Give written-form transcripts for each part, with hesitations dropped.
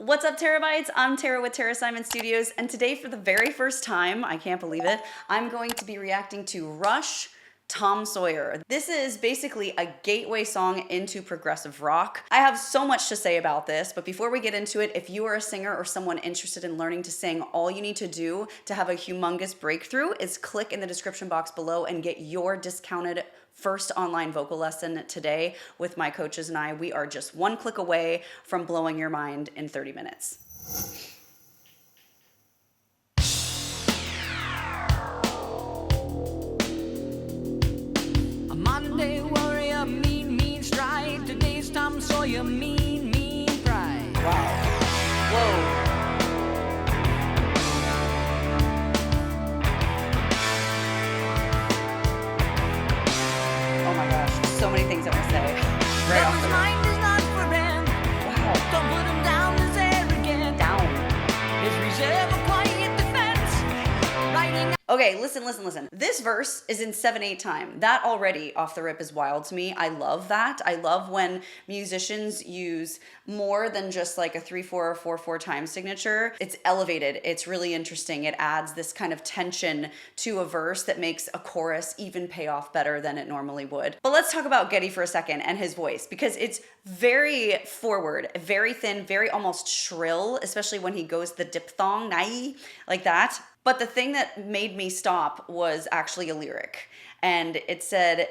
What's up, Terabytes? I'm Tara with Tara Simon Studios, and today for the very first time, I can't believe it, I'm going to be reacting to Rush, Tom Sawyer. This is basically a gateway song into progressive rock. I have so much to say about this, but before we get into it, if you are a singer or someone interested in learning to sing, all you need to do to have a humongous breakthrough is click in the description box below and get your discounted first online vocal lesson today with my coaches and I. We are just one click away from blowing your mind in 30 minutes. Monday warrior, mean stride. Today's Tom Sawyer, mean pride. Wow. Whoa. Oh my gosh, so many things I want to say. Right off the mind is not for him. Wow. Don't put him down as arrogant. Down. His reserve a quiet defense. Writing. Okay, listen. This verse is in 7/8 time. That already off the rip is wild to me. I love that. I love when musicians use more than just like a 3/4 or 4/4 time signature. It's elevated. It's really interesting. It adds this kind of tension to a verse that makes a chorus even pay off better than it normally would. But let's talk about Geddy for a second and his voice, because it's very forward, very thin, very almost shrill, especially when he goes the diphthong, nai, like that. But the thing that made me stop was actually a lyric. And it said,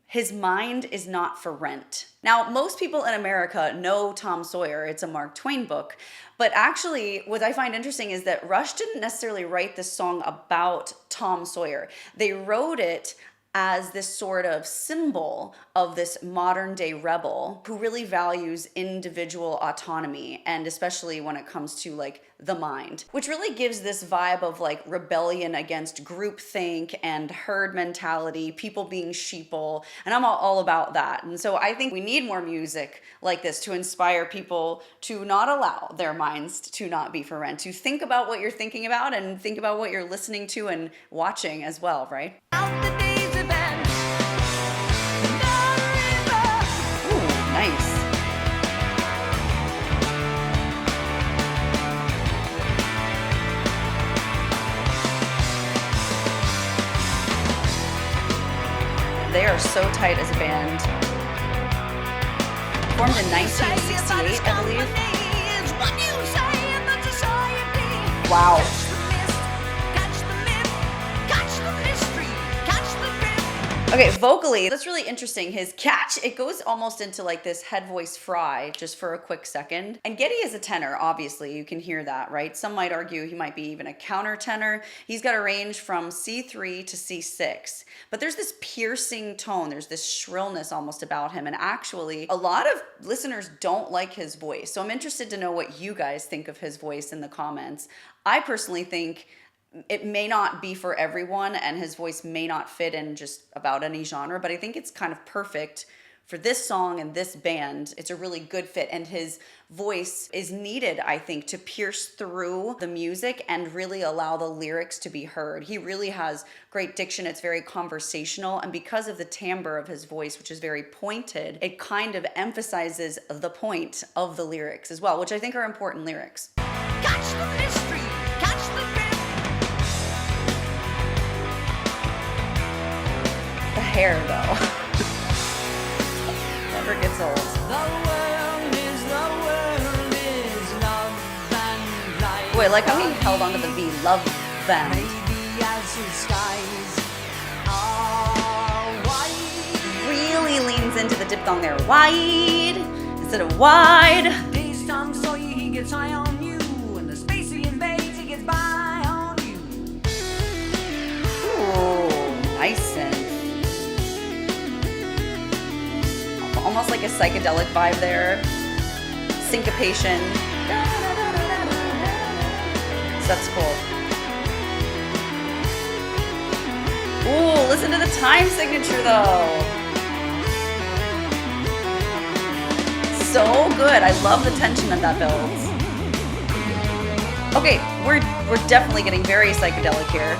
"His mind is not for rent." Now, most people in America know Tom Sawyer. It's a Mark Twain book. But actually, what I find interesting is that Rush didn't necessarily write this song about Tom Sawyer. They wrote it as this sort of symbol of this modern day rebel who really values individual autonomy, and especially when it comes to like the mind, which really gives this vibe of like rebellion against groupthink and herd mentality, people being sheeple, and I'm all about that. And so I think we need more music like this to inspire people to not allow their minds to not be for rent, to think about what you're thinking about and think about what you're listening to and watching as well, right? Nice. They are so tight as a band. Formed in 1968, I believe. Wow. Okay, vocally, that's really interesting. His catch, it goes almost into like this head voice fry just for a quick second. And Geddy is a tenor, obviously, you can hear that, right? Some might argue he might be even a counter tenor. He's got a range from C3 to C6, but there's this piercing tone. There's this shrillness almost about him. And actually, a lot of listeners don't like his voice. So I'm interested to know what you guys think of his voice in the comments. I personally think it may not be for everyone, and his voice may not fit in just about any genre, but I think it's kind of perfect for this song and this band. It's a really good fit, and his voice is needed, I think, to pierce through the music and really allow the lyrics to be heard. He really has great diction. It's very conversational, and because of the timbre of his voice, which is very pointed, it kind of emphasizes the point of the lyrics as well, which I think are important lyrics. Catch the mystery, catch the grip. The hair, though, never gets old. The world is love and light. Boy, I like how he held onto the V, love them. Maybe as the skies are white. Really leans into the diphthong there. Wide instead of wide. Days Tom Sawyer, he gets high on you, and the space he invades, he gets by on you. Ooh, nice synth. Almost like a psychedelic vibe there. Syncopation. So that's cool. Ooh, listen to the time signature though. So good. I love the tension that builds. Okay, we're definitely getting very psychedelic here.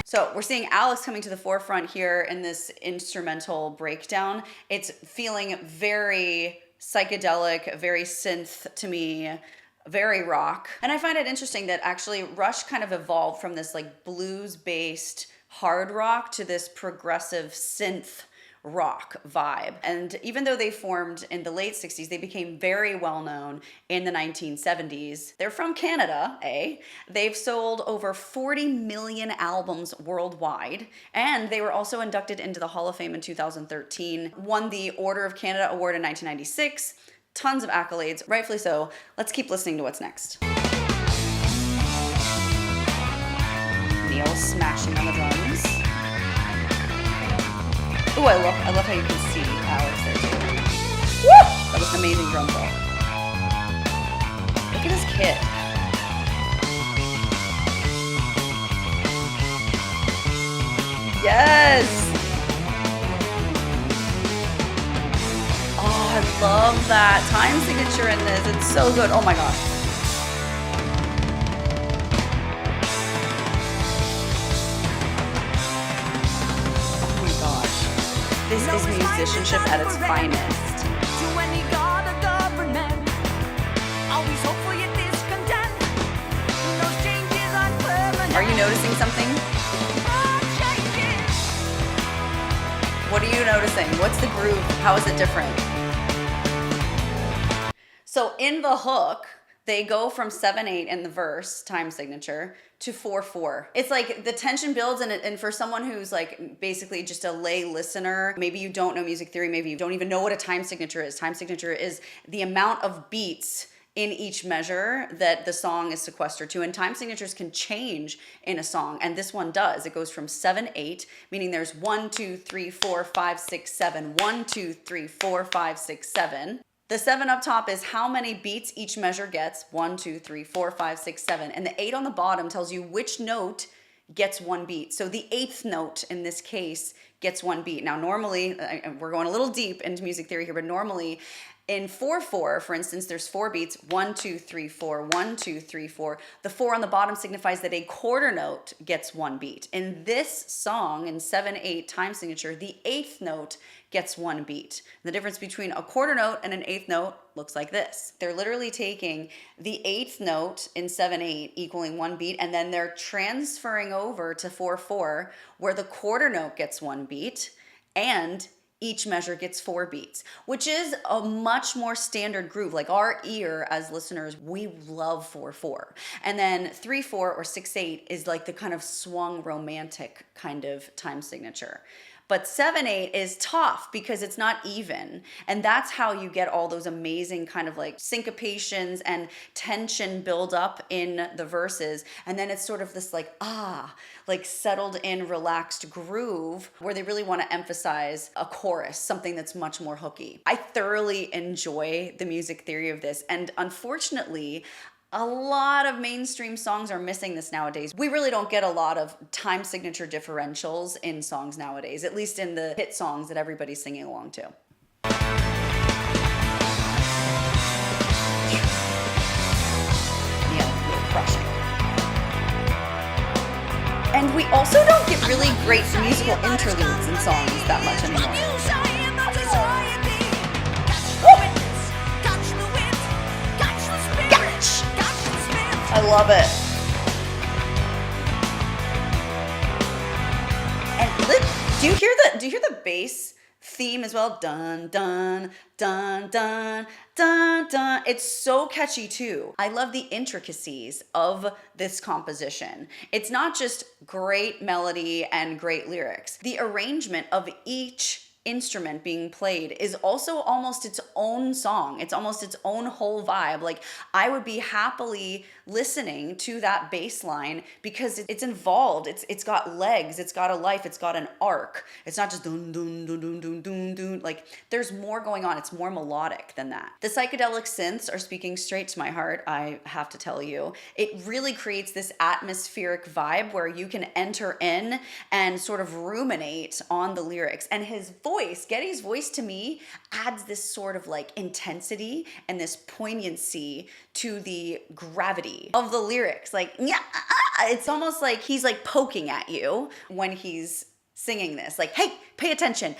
So we're seeing Alex coming to the forefront here in this instrumental breakdown. It's feeling very psychedelic, very synth to me, very rock. And I find it interesting that actually Rush kind of evolved from this like blues-based hard rock to this progressive synth rock vibe. And even though they formed in the late 60s, they became very well known in the 1970s. They're from Canada, eh? They've sold over 40 million albums worldwide, and they were also inducted into the Hall of Fame in 2013, won the Order of Canada Award in 1996, tons of accolades, rightfully so. Let's keep listening to what's next. Neil smashing on the drums. Ooh, I love how you can see Alex there too. Woo! That was an amazing drum roll. Look at this kid. Yes! Oh, I love that time signature in this. It's so good. Oh my gosh. This is musicianship at its finest. Are you noticing something? What are you noticing? What's the groove? How is it different? So in the hook, they go from 7/8 in the verse, time signature, to 4/4. It's like the tension builds, and for someone who's like basically just a lay listener, maybe you don't know music theory, maybe you don't even know what a time signature is. Time signature is the amount of beats in each measure that the song is sequestered to, and time signatures can change in a song, and this one does. It goes from 7/8, meaning there's 1, 2, 3, 4, 5, 6, 7, 1, 2, 3, 4, 5, 6, 7. The 7 up top is how many beats each measure gets. 1, 2, 3, 4, 5, 6, 7. And the 8 on the bottom tells you which note gets 1 beat. So the 8th note in this case gets 1 beat. Now normally, we're going a little deep into music theory here, but normally in 4/4, for instance, there's 4 beats. 1, 2, 3, 4, 1, 2, 3, 4. The 4 on the bottom signifies that a quarter note gets 1 beat. In this song, in 7/8 time signature, the 8th note gets 1 beat. The difference between a quarter note and an 8th note looks like this. They're literally taking the 8th note in 7/8 equaling 1 beat, and then they're transferring over to 4/4 where the quarter note gets 1 beat and each measure gets 4 beats, which is a much more standard groove. Like our ear as listeners, we love 4/4. And then 3/4 or 6/8 is like the kind of swung romantic kind of time signature. But 7/8 is tough because it's not even. And that's how you get all those amazing kind of like syncopations and tension build up in the verses. And then it's sort of this like settled in, relaxed groove where they really want to emphasize a chorus, something that's much more hooky. I thoroughly enjoy the music theory of this. And unfortunately, a lot of mainstream songs are missing this nowadays. We really don't get a lot of time signature differentials in songs nowadays, at least in the hit songs that everybody's singing along to. Yeah, really crushing. And we also don't get really great musical interludes in songs that much anymore. I love it. And do you hear the bass theme as well? Dun dun dun dun dun dun. It's so catchy too. I love the intricacies of this composition. It's not just great melody and great lyrics. The arrangement of each instrument being played is also almost its own song. It's almost its own whole vibe. Like I would be happily listening to that bass line because it's involved. It's got legs, it's got a life, it's got an arc. It's not just dun dun dun dun dun dun dun. Like there's more going on. It's more melodic than that. The psychedelic synths are speaking straight to my heart, I have to tell you. It really creates this atmospheric vibe where you can enter in and sort of ruminate on the lyrics. And his voice, Geddy's voice to me adds this sort of like intensity and this poignancy to the gravity of the lyrics. Like, yeah, it's almost like he's like poking at you when he's singing this. Like, hey, pay attention.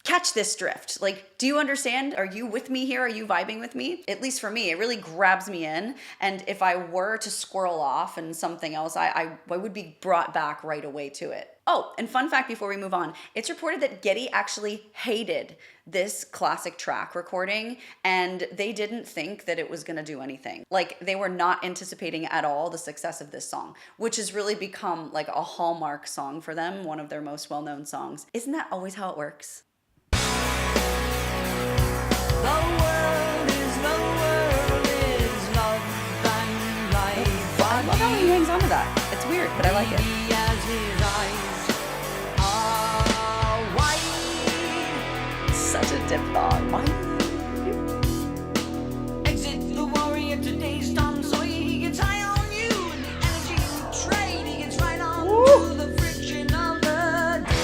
catch this drift. Like, do you understand? Are you with me here? Are you vibing with me? At least for me, it really grabs me in. And if I were to squirrel off and something else, I would be brought back right away to it. Oh, and fun fact before we move on, it's reported that Geddy actually hated this classic track recording and they didn't think that it was gonna do anything. Like, they were not anticipating at all the success of this song, which has really become like a hallmark song for them, one of their most well-known songs. Isn't that always how it works? The world is love and life. I love how he hangs on to that. It's weird, but I like it. He has his eyes are wide. Such a dip thought. Why? Exit the warrior, today's Tom Sawyer. He gets high on you and the energy you trade. He gets right on to the friction of the day.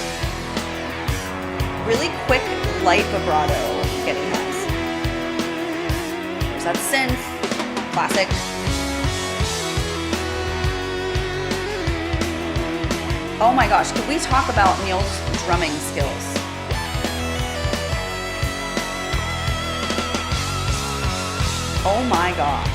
Really quick, light vibrato Geddy has. There's that synth. Classic. Oh my gosh, could we talk about Neil's drumming skills? Oh my gosh.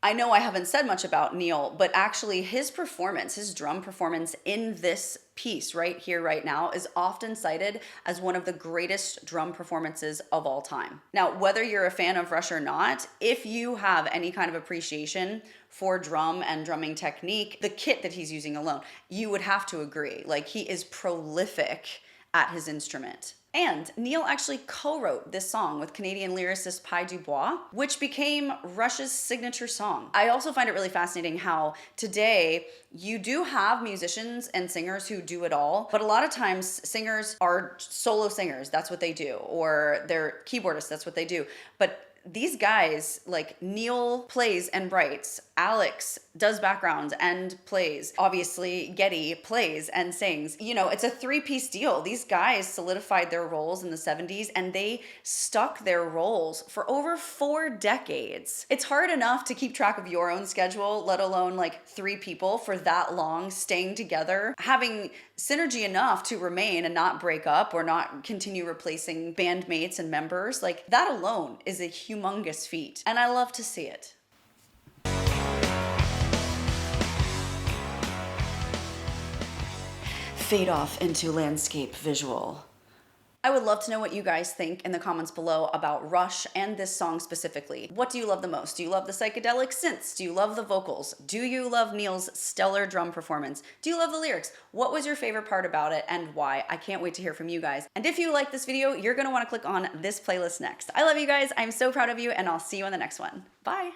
I know I haven't said much about Neil, but actually his performance, his drum performance in this piece right here, right now, is often cited as one of the greatest drum performances of all time. Now, whether you're a fan of Rush or not, if you have any kind of appreciation for drum and drumming technique, the kit that he's using alone, you would have to agree. Like, he is prolific at his instrument. And Neil actually co-wrote this song with Canadian lyricist Pi Dubois, which became Rush's signature song. I also find it really fascinating how today you do have musicians and singers who do it all, but a lot of times singers are solo singers, that's what they do, or they're keyboardists, that's what they do. But these guys, like Neil plays and writes, Alex does backgrounds and plays, obviously Geddy plays and sings. You know, it's a three-piece deal. These guys solidified their roles in the 70s and they stuck their roles for over 4 decades. It's hard enough to keep track of your own schedule, let alone like 3 people for that long staying together, having synergy enough to remain and not break up or not continue replacing bandmates and members. Like, that alone is a humongous feat, and I love to see it. Fade off into landscape visual. I would love to know what you guys think in the comments below about Rush and this song specifically. What do you love the most? Do you love the psychedelic synths? Do you love the vocals? Do you love Neil's stellar drum performance? Do you love the lyrics? What was your favorite part about it and why? I can't wait to hear from you guys. And if you like this video, you're gonna wanna click on this playlist next. I love you guys, I'm so proud of you, and I'll see you on the next one. Bye.